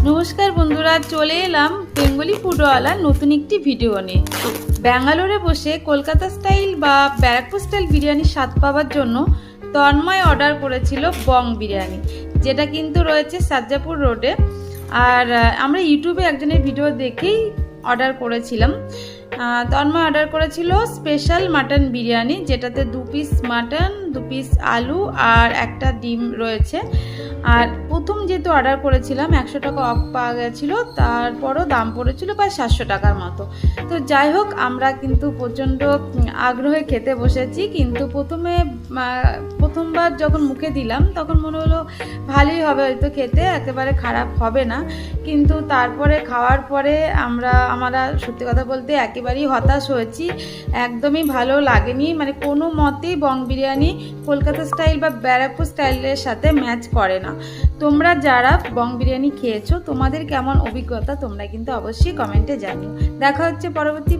নমস্কার বন্ধুরা, চলে এলাম বেঙ্গলি ফুডওয়ালার নতুন একটি ভিডিও নিয়ে। ব্যাঙ্গালোরে বসে কলকাতা স্টাইল বা ব্যারাকপুর স্টাইল বিরিয়ানির স্বাদ পাওয়ার জন্য তন্ময় অর্ডার করেছিল বং বিরিয়ানি, যেটা কিন্তু রয়েছে সাজ্জাপুর রোডে। আর আমরা ইউটিউবে একজনের ভিডিও দেখেই অর্ডার করেছিলাম। তন্ময় অর্ডার করেছিল স্পেশাল মাটন বিরিয়ানি, যেটাতে 2 পিস মাটন, 2 পিস আলু আর একটা ডিম রয়েছে। আর প্রথম যেহেতু অর্ডার করেছিলাম 100 টাকা অফ পাওয়া গেছিলো, তারপরও দাম পড়েছিল প্রায় 700 টাকার মতো। তো যাই হোক, আমরা কিন্তু প্রচণ্ড আগ্রহে খেতে বসেছি। কিন্তু প্রথমবার যখন মুখে দিলাম তখন মনে হলো ভালোই হবে হয়তো খেতে, একেবারে খারাপ হবে না। কিন্তু তারপরে খাওয়ার পরে আমরা সত্যি কথা বলতে একেবারেই হতাশ হয়েছি। একদমই ভালো লাগেনি, মানে কোনো মতেই বং বিরিয়ানি কলকাতা স্টাইল বা ব্যারাকপুর স্টাইলের সাথে ম্যাচ করে না। তোমরা যারা বং বিরিয়ানি খেয়েছো, তোমাদের কেমন অভিজ্ঞতা তোমরা কিন্তু অবশ্যই কমেন্টে জানিও। দেখা হচ্ছে পরবর্তী